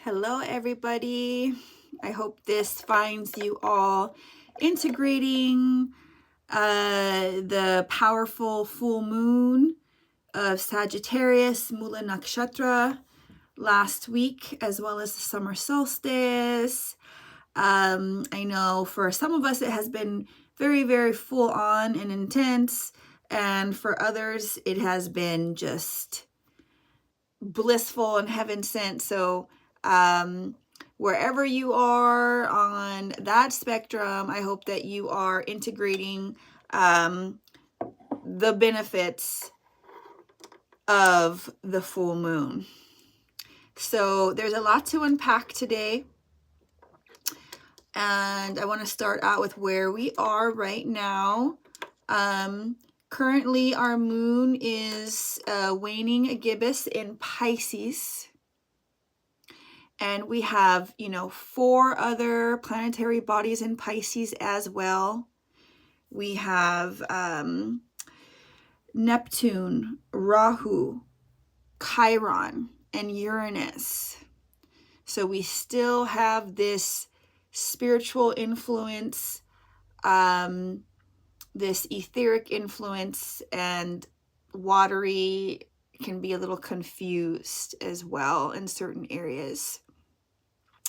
Hello, everybody. I hope this finds you all integrating the powerful full moon of Sagittarius, Mula Nakshatra, last week, as well as the summer solstice. I know for some of us it has been very, very full on and intense, and for others it has been just blissful and heaven sent. So wherever you are on that spectrum, I hope that you are integrating the benefits of the full moon. So there's a lot to unpack today. And I want to start out with where we are right now. Currently, our moon is waning a gibbous in Pisces. And we have, 4 other planetary bodies in Pisces as well. We have Neptune, Rahu, Chiron, and Uranus. So we still have this spiritual influence, this etheric influence, and watery can be a little confused as well in certain areas.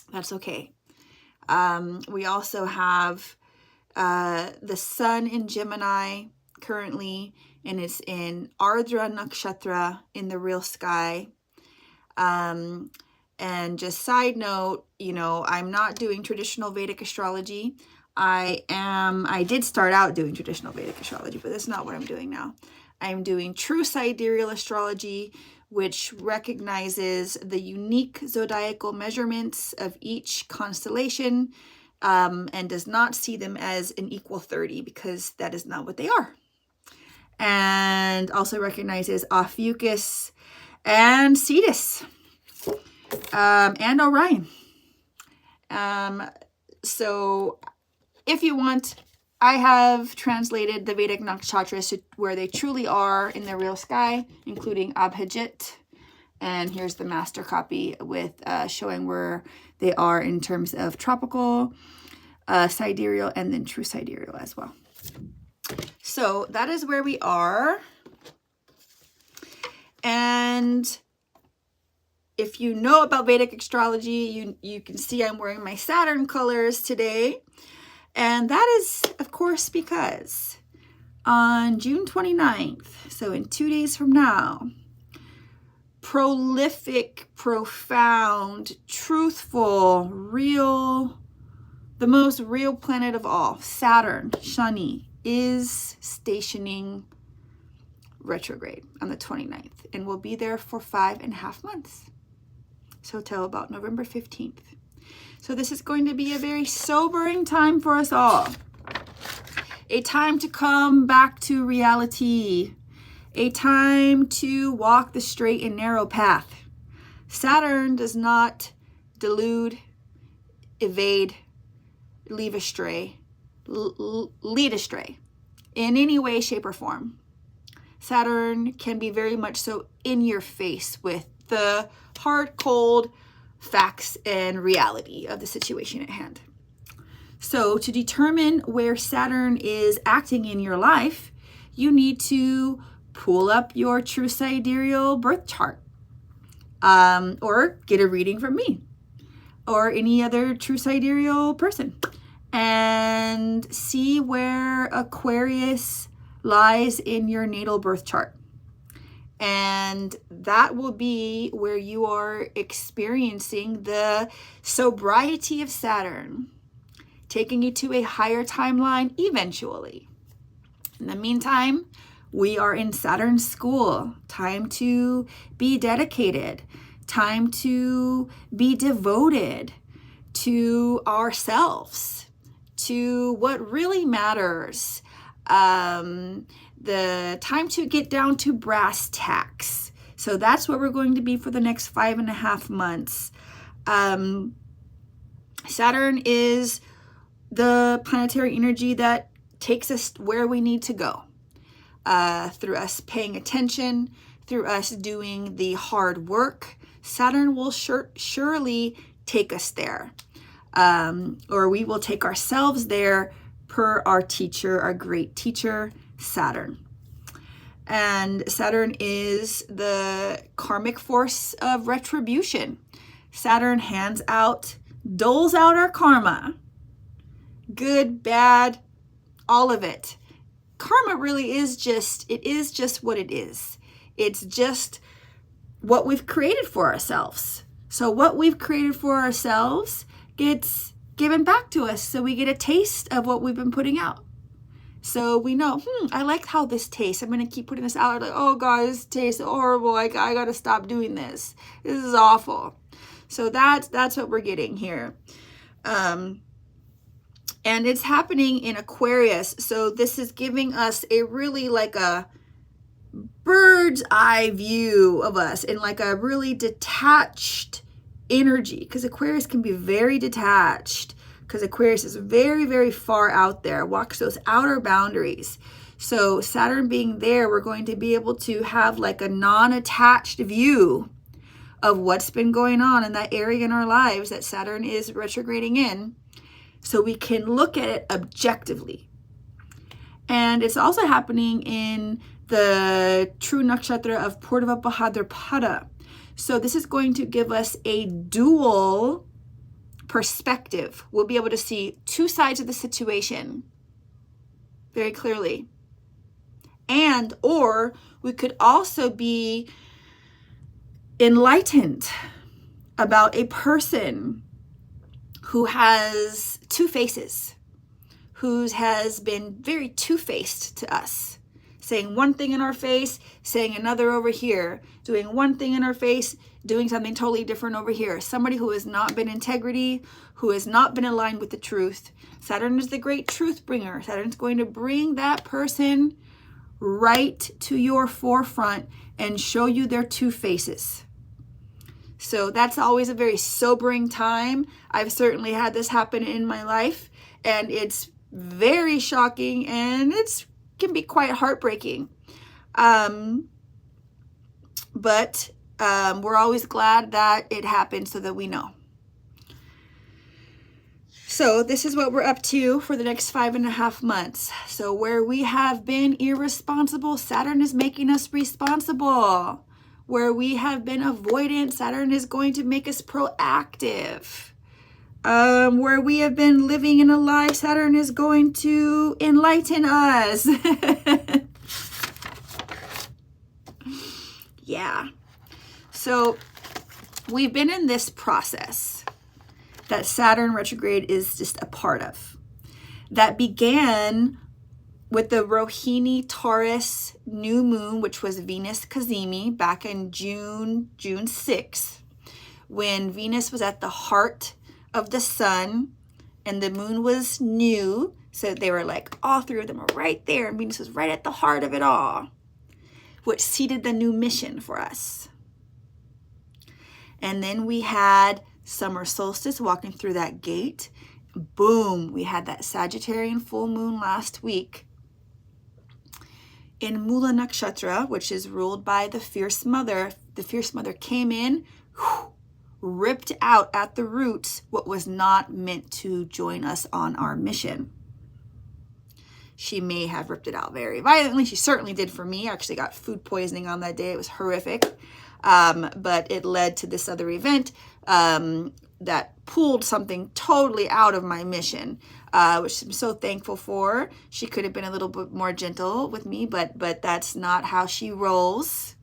That's okay. We also have the sun in Gemini currently, and it's in Ardra Nakshatra in the real sky. And just side note, I'm not doing traditional Vedic astrology. I did start out doing traditional Vedic astrology, but that's not what I'm doing now. I'm doing true sidereal astrology, which recognizes the unique zodiacal measurements of each constellation, and does not see them as an equal 30, because that is not what they are. And also recognizes Ophiuchus and Cetus, and Orion. So if you want, I have translated the Vedic nakshatras to where they truly are in the real sky, including Abhijit. And here's the master copy with showing where they are in terms of tropical, sidereal, and then true sidereal as well. So that is where we are. And if you know about Vedic astrology, you can see I'm wearing my Saturn colors today. And that is, of course, because on June 29th, so in 2 days from now, prolific, profound, truthful, real, the most real planet of all, Saturn, Shani, is stationing retrograde on the 29th and will be there for 5.5 months. So till about November 15th. So this is going to be a very sobering time for us all. A time to come back to reality. A time to walk the straight and narrow path. Saturn does not delude, evade, lead astray in any way, shape, or form. Saturn can be very much so in your face with the hard, cold facts and reality of the situation at hand. So to determine where Saturn is acting in your life, you need to pull up your true sidereal birth chart, or get a reading from me or any other true sidereal person, and see where Aquarius lies in your natal birth chart. And that will be where you are experiencing the sobriety of Saturn, taking you to a higher timeline eventually. In the meantime, we are in Saturn school. Time to be dedicated. Time to be devoted to ourselves, to what really matters. The time to get down to brass tacks. So that's what we're going to be for the next 5.5 months. Saturn is the planetary energy that takes us where we need to go, through us paying attention, through us doing the hard work, Saturn will surely take us there. Or we will take ourselves there per our teacher, our great teacher, Saturn. And Saturn is the karmic force of retribution. Saturn doles out our karma. Good, bad, all of it. Karma really is just what it is. It's just what we've created for ourselves. So what we've created for ourselves gets given back to us. So we get a taste of what we've been putting out. So we know, I like how this tastes. I'm going to keep putting this out. Like, oh God, this tastes horrible. I got to stop doing this. This is awful. So that's what we're getting here. And it's happening in Aquarius. So this is giving us a really like a bird's eye view of us in like a really detached energy, because Aquarius can be very detached, because Aquarius is very, very far out there, walks those outer boundaries. So Saturn being there, we're going to be able to have like a non-attached view of what's been going on in that area in our lives that Saturn is retrograding in, so we can look at it objectively. And it's also happening in the true nakshatra of Purnava Bhadrapada. So this is going to give us a dual perspective. We'll be able to see two sides of the situation very clearly. And, or we could also be enlightened about a person who has two faces, who has been very two-faced to us, saying one thing in our face, saying another over here, doing one thing in our face, doing something totally different over here. Somebody who has not been integrity, who has not been aligned with the truth. Saturn is the great truth bringer. Saturn's going to bring that person right to your forefront and show you their two faces. So that's always a very sobering time. I've certainly had this happen in my life, and it's very shocking, and it can be quite heartbreaking. But we're always glad that it happened so that we know. So this is what we're up to for the next 5.5 months. So where we have been irresponsible, Saturn is making us responsible. Where we have been avoidant, Saturn is going to make us proactive. Where we have been living in a lie, Saturn is going to enlighten us. Yeah. So we've been in this process that Saturn retrograde is just a part of. That began with the Rohini Taurus new moon, which was Venus Cazimi back in June 6th, when Venus was at the heart of the sun and the moon was new. So they were like, all three of them were right there, and Venus was right at the heart of it all, which seeded the new mission for us. And then we had summer solstice walking through that gate. Boom, we had that Sagittarian full moon last week in Mula Nakshatra, which is ruled by the fierce mother. The fierce mother came in, ripped out at the roots what was not meant to join us on our mission. She may have ripped it out very violently. She certainly did for me. I actually got food poisoning on that day. It was horrific. But it led to this other event that pulled something totally out of my mission, which I'm so thankful for. She could have been a little bit more gentle with me, but that's not how she rolls.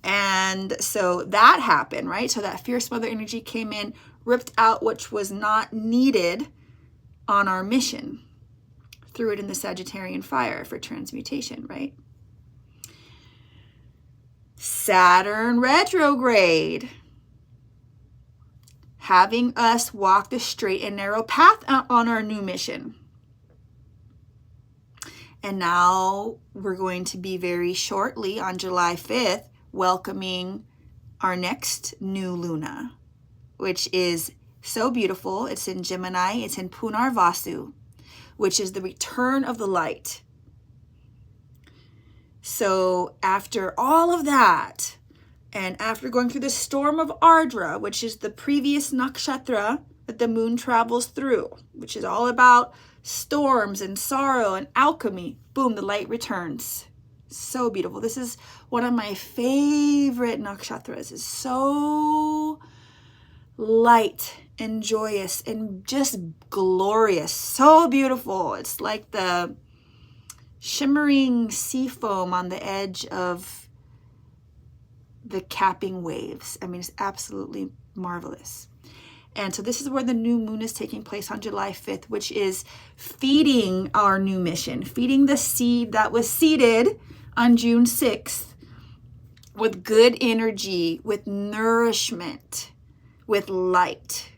And so that happened, right? So that fierce mother energy came in, ripped out which was not needed on our mission, threw it in the Sagittarian fire for transmutation, right? Saturn retrograde, having us walk the straight and narrow path on our new mission. And now we're going to be very shortly on July 5th welcoming our next new Luna, which is so beautiful. It's in Gemini. It's in Punarvasu, which is the return of the light. So after all of that, And after going through the storm of Ardra, which is the previous nakshatra that the moon travels through, which is all about storms and sorrow and alchemy, boom, the light returns. So beautiful. This is one of my favorite nakshatras. It's so light and joyous and just glorious. So beautiful. It's like the shimmering sea foam on the edge of the capping waves. I mean, it's absolutely marvelous. And so this is where the new moon is taking place on July 5th, which is feeding our new mission, feeding the seed that was seeded on June 6th with good energy, with nourishment, with light.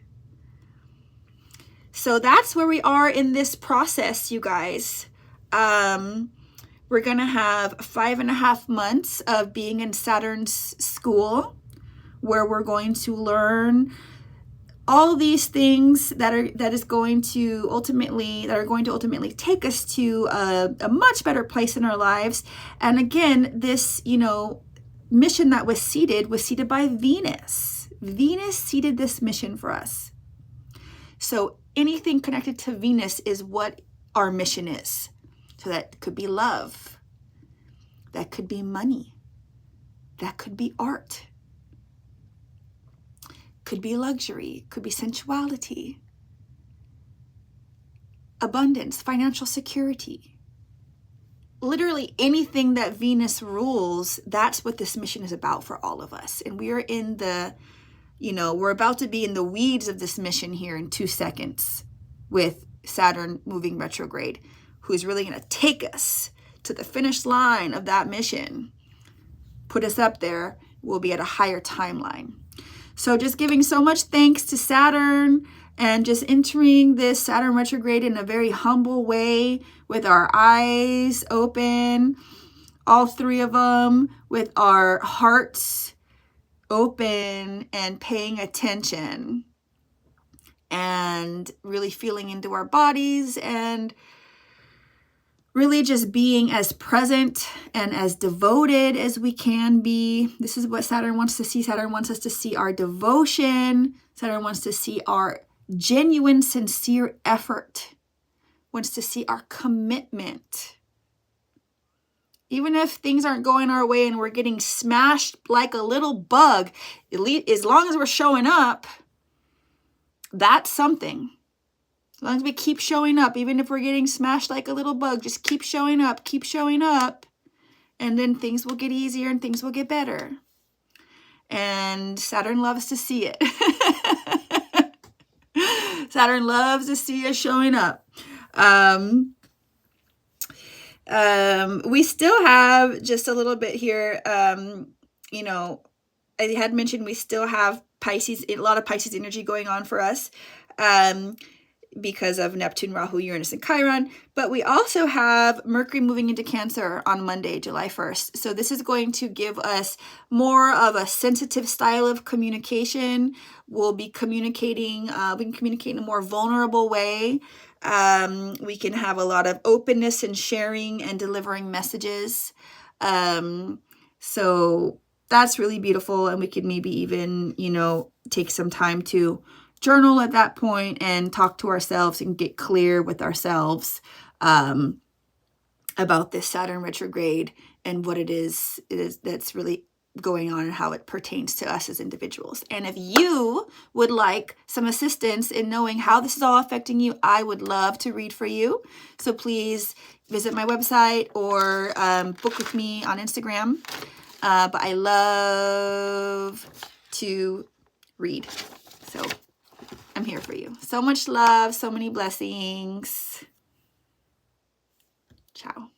So that's where we are in this process, you guys. We're going to have 5.5 months of being in Saturn's school, where we're going to learn all these things that are going to ultimately take us to a much better place in our lives. And again, this, mission that was seeded by Venus. Venus seeded this mission for us. So anything connected to Venus is what our mission is. So that could be love. That could be money. That could be art. Could be luxury, could be sensuality, abundance, financial security. Literally anything that Venus rules, that's what this mission is about for all of us. And we are in the, we're about to be in the weeds of this mission here in 2 seconds with Saturn moving retrograde, who's really going to take us to the finish line of that mission, put us up there. We'll be at a higher timeline. So just giving so much thanks to Saturn and just entering this Saturn retrograde in a very humble way with our eyes open, all 3 of them, with our hearts open and paying attention and really feeling into our bodies and really just being as present and as devoted as we can be. This is what Saturn wants to see. Saturn wants us to see our devotion. Saturn wants to see our genuine, sincere effort. Wants to see our commitment. Even if things aren't going our way and we're getting smashed like a little bug, at least as long as we're showing up, that's something. As long as we keep showing up, even if we're getting smashed like a little bug, just keep showing up, and then things will get easier and things will get better. And Saturn loves to see it. Saturn loves to see us showing up. We still have just a little bit here, I had mentioned we still have Pisces, a lot of Pisces energy going on for us. Because of Neptune, Rahu, Uranus, and Chiron. But we also have Mercury moving into Cancer on Monday, July 1st. So this is going to give us more of a sensitive style of communication. We'll be communicating, we can communicate in a more vulnerable way. We can have a lot of openness and sharing and delivering messages. So that's really beautiful. And we could maybe even, take some time to journal at that point and talk to ourselves and get clear with ourselves about this Saturn retrograde and what it is that's really going on and how it pertains to us as individuals. And if you would like some assistance in knowing how this is all affecting you, I would love to read for you. So please visit my website or book with me on Instagram. But I love to read. So I'm here for you. So much love, so many blessings. Ciao.